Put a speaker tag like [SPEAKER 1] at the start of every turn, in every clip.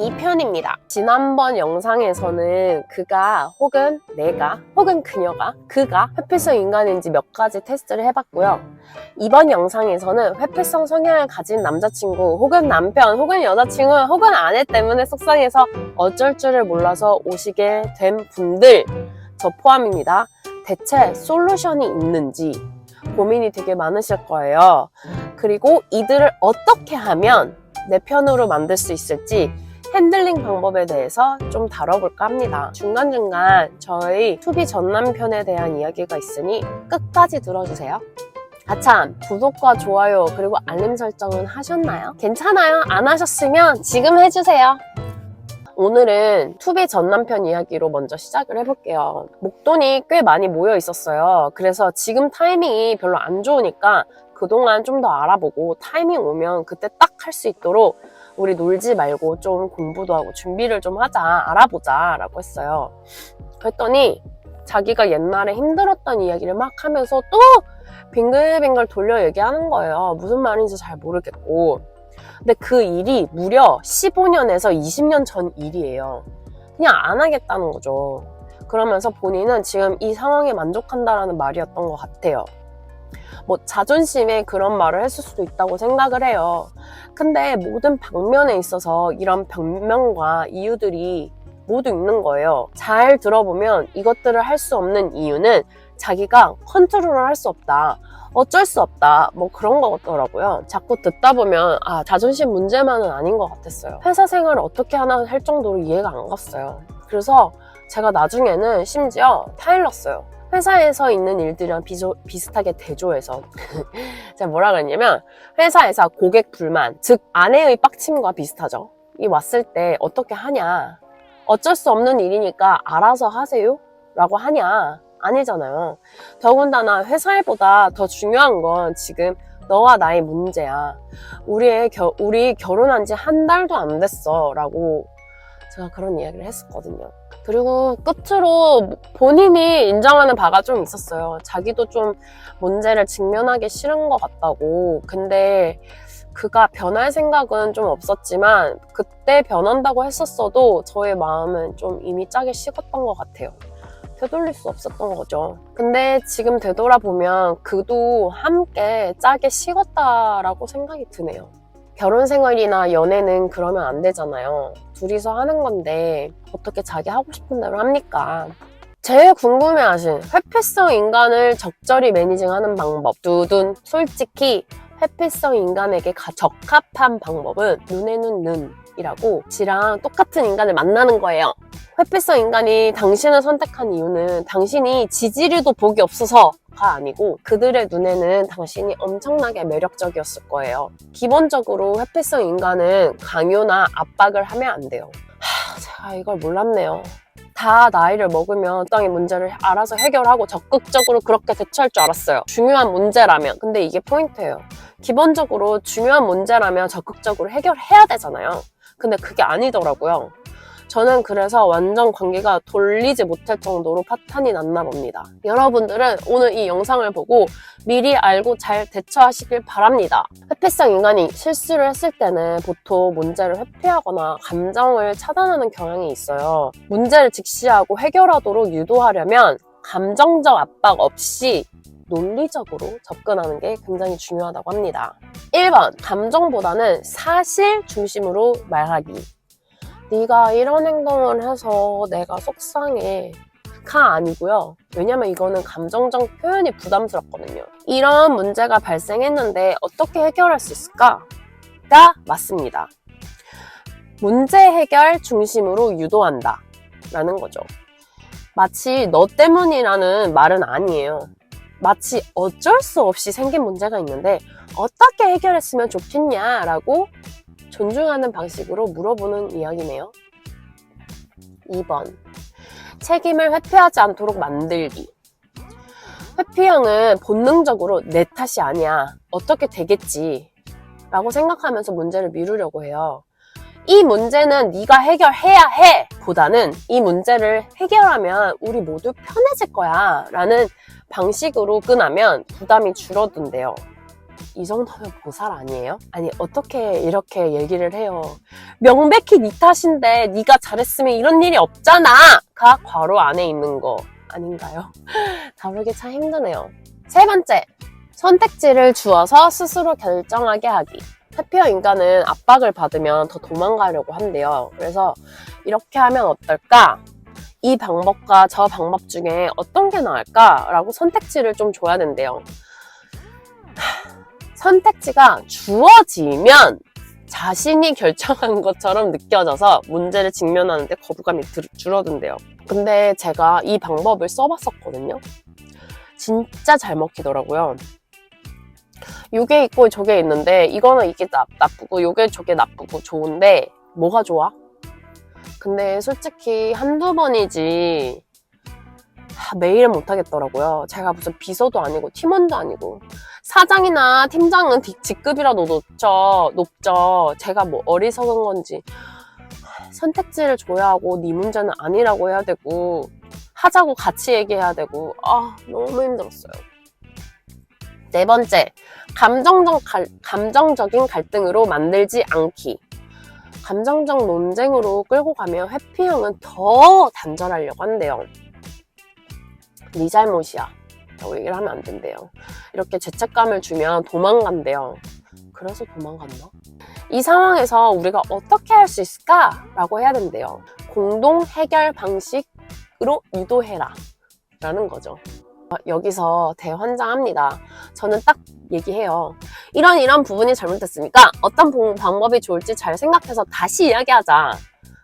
[SPEAKER 1] 이 편입니다. 지난번 영상에서는 그가 혹은 내가 혹은 그녀가 그가 회피성 인간인지 몇 가지 테스트를 해봤고요. 이번 영상에서는 회피성 성향을 가진 남자친구 혹은 남편 혹은 여자친구 혹은 아내 때문에 속상해서 어쩔 줄을 몰라서 오시게 된 분들, 저 포함입니다. 대체 솔루션이 있는지 고민이 되게 많으실 거예요. 그리고 이들을 어떻게 하면 내 편으로 만들 수 있을지 핸들링 방법에 대해서 좀 다뤄볼까 합니다. 중간중간 저희 투비 전남편에 대한 이야기가 있으니 끝까지 들어주세요. 아참, 구독과 좋아요 그리고 알림 설정은 하셨나요? 괜찮아요? 안 하셨으면 지금 해주세요. 오늘은 투비 전남편 이야기로 먼저 시작을 해볼게요. 목돈이 꽤 많이 모여 있었어요. 그래서 지금 타이밍이 별로 안 좋으니까 그동안 좀 더 알아보고 타이밍 오면 그때 딱 할 수 있도록 우리 놀지 말고 좀 공부도 하고 준비를 좀 하자, 알아보자 라고 했어요. 그랬더니 자기가 옛날에 힘들었던 이야기를 막 하면서 또 빙글빙글 돌려 얘기하는 거예요. 무슨 말인지 잘 모르겠고. 근데 그 일이 무려 15년에서 20년 전 일이에요. 그냥 안 하겠다는 거죠. 그러면서 본인은 지금 이 상황에 만족한다라는 말이었던 것 같아요. 뭐 자존심에 그런 말을 했을 수도 있다고 생각을 해요. 근데 모든 방면에 있어서 이런 변명과 이유들이 모두 있는 거예요. 잘 들어보면 이것들을 할 수 없는 이유는 자기가 컨트롤을 할 수 없다. 어쩔 수 없다. 뭐 그런 거더라고요. 자꾸 듣다 보면 자존심 문제만은 아닌 것 같았어요. 회사 생활을 어떻게 하나 할 정도로 이해가 안 갔어요. 그래서 제가 나중에는 심지어 타일렀어요. 회사에서 있는 일들이랑 비슷하게 대조해서 제가 뭐라 그랬냐면 회사에서 고객 불만, 즉 아내의 빡침과 비슷하죠. 이 왔을 때 어떻게 하냐, 어쩔 수 없는 일이니까 알아서 하세요? 라고 하냐? 아니잖아요. 더군다나 회사 일보다 더 중요한 건 지금 너와 나의 문제야. 우리 결혼한 지 한 달도 안 됐어 라고 제가 그런 이야기를 했었거든요. 그리고 끝으로 본인이 인정하는 바가 좀 있었어요. 자기도 좀 문제를 직면하기 싫은 것 같다고. 근데 그가 변할 생각은 좀 없었지만 그때 변한다고 했었어도 저의 마음은 좀 이미 짜게 식었던 것 같아요. 되돌릴 수 없었던 거죠. 근데 지금 되돌아보면 그도 함께 짜게 식었다라고 생각이 드네요. 결혼 생활이나 연애는 그러면 안 되잖아요. 둘이서 하는 건데 어떻게 자기 하고 싶은 대로 합니까? 제일 궁금해하신 회피성 인간을 적절히 매니징하는 방법. 두둔. 솔직히 회피성 인간에게 적합한 방법은 눈에는 눈이라고 지랑 똑같은 인간을 만나는 거예요. 회피성 인간이 당신을 선택한 이유는 당신이 지지리도 복이 없어서가 아니고 그들의 눈에는 당신이 엄청나게 매력적이었을 거예요. 기본적으로 회피성 인간은 강요나 압박을 하면 안 돼요. 제가 이걸 몰랐네요. 다 나이를 먹으면 적당히 문제를 알아서 해결하고 적극적으로 그렇게 대처할 줄 알았어요. 중요한 문제라면. 근데 이게 포인트예요. 기본적으로 중요한 문제라면 적극적으로 해결해야 되잖아요. 근데 그게 아니더라고요. 저는 그래서 완전 관계가 돌리지 못할 정도로 파탄이 났나 봅니다. 여러분들은 오늘 이 영상을 보고 미리 알고 잘 대처하시길 바랍니다. 회피성 인간이 실수를 했을 때는 보통 문제를 회피하거나 감정을 차단하는 경향이 있어요. 문제를 직시하고 해결하도록 유도하려면 감정적 압박 없이 논리적으로 접근하는 게 굉장히 중요하다고 합니다. 1번, 감정보다는 사실 중심으로 말하기. 네가 이런 행동을 해서 내가 속상해 가 아니고요. 왜냐면 이거는 감정적 표현이 부담스럽거든요. 이런 문제가 발생했는데 어떻게 해결할 수 있을까? 가 맞습니다. 문제 해결 중심으로 유도한다 라는 거죠. 마치 너 때문이라는 말은 아니에요. 마치 어쩔 수 없이 생긴 문제가 있는데 어떻게 해결했으면 좋겠냐 라고 존중하는 방식으로 물어보는 이야기네요. 2번. 책임을 회피하지 않도록 만들기. 회피형은 본능적으로 내 탓이 아니야. 어떻게 되겠지 라고 생각하면서 문제를 미루려고 해요. 이 문제는 네가 해결해야 해! 보다는 이 문제를 해결하면 우리 모두 편해질 거야 라는 방식으로 끈하면 부담이 줄어든대요. 이 정도면 보살 아니에요? 아니 어떻게 이렇게 얘기를 해요. 명백히 네 탓인데 네가 잘했으면 이런 일이 없잖아 가 괄호 안에 있는 거 아닌가요? 다루기 참 힘드네요. 세 번째, 선택지를 주어서 스스로 결정하게 하기. 해피어 인간은 압박을 받으면 더 도망가려고 한대요. 그래서 이렇게 하면 어떨까? 이 방법과 저 방법 중에 어떤 게 나을까? 라고 선택지를 좀 줘야 된대요. 선택지가 주어지면 자신이 결정한 것처럼 느껴져서 문제를 직면하는데 거부감이 줄어든대요. 근데 제가 이 방법을 써봤었거든요. 진짜 잘 먹히더라고요. 요게 있고 저게 있는데 이거는 이게 나쁘고 요게 저게 나쁘고 좋은데 뭐가 좋아? 근데 솔직히 한두 번이지 매일은 못하겠더라고요. 제가 무슨 비서도 아니고 팀원도 아니고 사장이나 팀장은 직급이라도 높죠. 제가 뭐 어리석은 건지 선택지를 줘야 하고 네 문제는 아니라고 해야 되고 하자고 같이 얘기해야 되고 너무 힘들었어요. 네 번째, 감정적인 갈등으로 만들지 않기. 감정적 논쟁으로 끌고 가면 회피형은 더 단절하려고 한대요. 네 잘못이야 라고 얘기를 하면 안 된대요. 이렇게 죄책감을 주면 도망간대요. 그래서 도망갔나? 이 상황에서 우리가 어떻게 할 수 있을까? 라고 해야 된대요. 공동 해결 방식으로 유도해라 라는 거죠. 여기서 대환장합니다. 저는 딱 얘기해요. 이런 부분이 잘못됐으니까 어떤 방법이 좋을지 잘 생각해서 다시 이야기하자.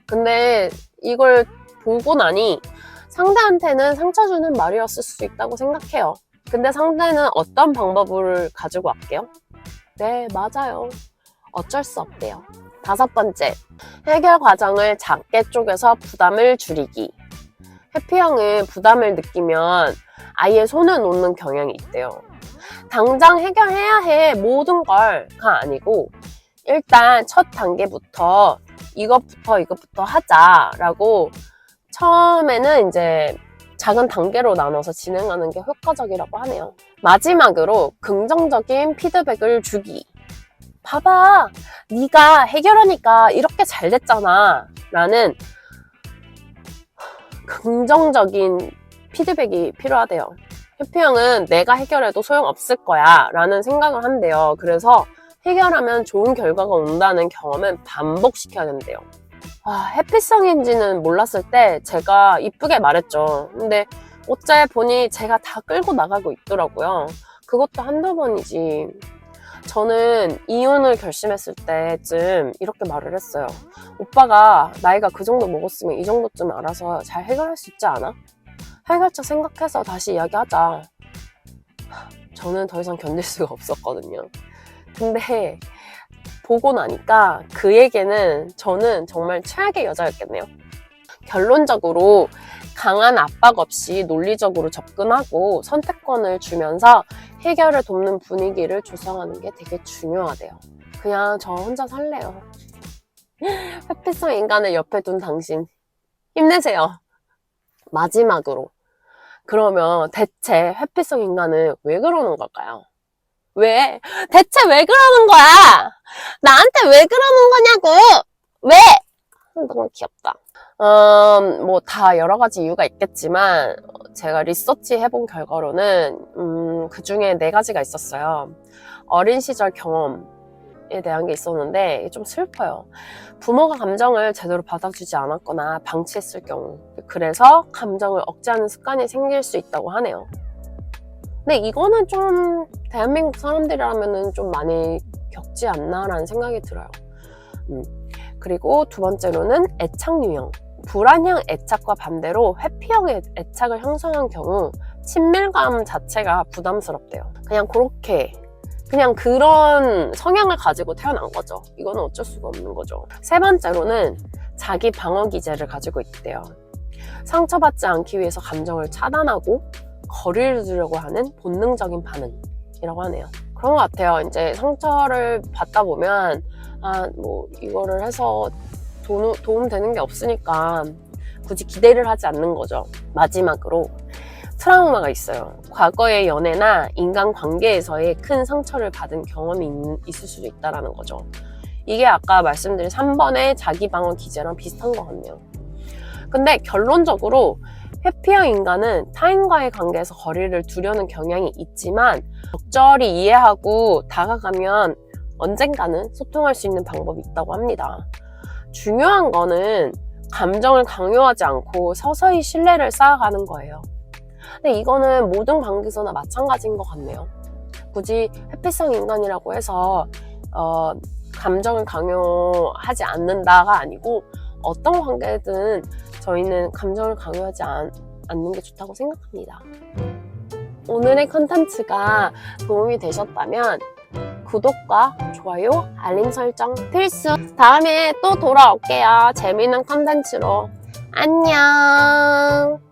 [SPEAKER 1] 근데 이걸 보고 나니 상대한테는 상처 주는 말이었을 수 있다고 생각해요. 근데 상대는 어떤 방법을 가지고 왔게요? 네, 맞아요. 어쩔 수 없대요. 다섯 번째, 해결 과정을 작게 쪼개서 부담을 줄이기. 해피형은 부담을 느끼면 아예 손을 놓는 경향이 있대요. 당장 해결해야 해 모든 걸가 아니고 일단 첫 단계부터 이것부터 하자라고 처음에는 이제 작은 단계로 나눠서 진행하는 게 효과적이라고 하네요. 마지막으로 긍정적인 피드백을 주기. 봐봐, 네가 해결하니까 이렇게 잘 됐잖아 라는 긍정적인 피드백이 필요하대요. 해피형은 내가 해결해도 소용없을 거야 라는 생각을 한대요. 그래서 해결하면 좋은 결과가 온다는 경험은 반복시켜야 된대요. 해피성인지는 몰랐을 때 제가 이쁘게 말했죠. 근데 어째 보니 제가 다 끌고 나가고 있더라고요. 그것도 한두 번이지. 저는 이혼을 결심했을 때쯤 이렇게 말을 했어요. 오빠가 나이가 그 정도 먹었으면 이 정도쯤 알아서 잘 해결할 수 있지 않아? 해결책 생각해서 다시 이야기하자. 저는 더 이상 견딜 수가 없었거든요. 근데 보고 나니까 그에게는 저는 정말 최악의 여자였겠네요. 결론적으로 강한 압박 없이 논리적으로 접근하고 선택권을 주면서 해결을 돕는 분위기를 조성하는 게 되게 중요하대요. 그냥 저 혼자 살래요. 회피성 인간을 옆에 둔 당신 힘내세요. 마지막으로, 그러면 대체 회피성 인간은 왜 그러는 걸까요? 대체 왜 그러는 거야? 나한테 왜 그러는 거냐고! 왜? 너무 귀엽다. 뭐 다 여러 가지 이유가 있겠지만 제가 리서치 해본 결과로는 그 중에 4가지가 있었어요. 어린 시절 경험에 대한 게 있었는데 좀 슬퍼요. 부모가 감정을 제대로 받아주지 않았거나 방치했을 경우, 그래서 감정을 억제하는 습관이 생길 수 있다고 하네요. 근데 이거는 좀 대한민국 사람들이라면 좀 많이 겪지 않나라는 생각이 들어요. 그리고 두 번째로는 애착 유형. 불안형 애착과 반대로 회피형 애착을 형성한 경우 친밀감 자체가 부담스럽대요. 그냥 그런 성향을 가지고 태어난 거죠. 이거는 어쩔 수가 없는 거죠. 세 번째로는 자기 방어 기제를 가지고 있대요. 상처받지 않기 위해서 감정을 차단하고 거리를 두려고 하는 본능적인 반응이라고 하네요. 그런 것 같아요. 이제 상처를 받다 보면 뭐 이거를 해서 도움 되는 게 없으니까 굳이 기대를 하지 않는 거죠. 마지막으로 트라우마가 있어요. 과거의 연애나 인간관계에서의 큰 상처를 받은 경험이 있을 수도 있다는 거죠. 이게 아까 말씀드린 3번의 자기방어 기제랑 비슷한 것 같네요. 근데 결론적으로 회피형 인간은 타인과의 관계에서 거리를 두려는 경향이 있지만 적절히 이해하고 다가가면 언젠가는 소통할 수 있는 방법이 있다고 합니다. 중요한 거는 감정을 강요하지 않고 서서히 신뢰를 쌓아가는 거예요. 근데 이거는 모든 관계에서나 마찬가지인 것 같네요. 굳이 회피성 인간이라고 해서 감정을 강요하지 않는다가 아니고 어떤 관계든 저희는 감정을 강요하지 않는 게 좋다고 생각합니다. 오늘의 컨텐츠가 도움이 되셨다면 구독과 좋아요, 알림 설정 필수! 다음에 또 돌아올게요. 재미있는 컨텐츠로. 안녕!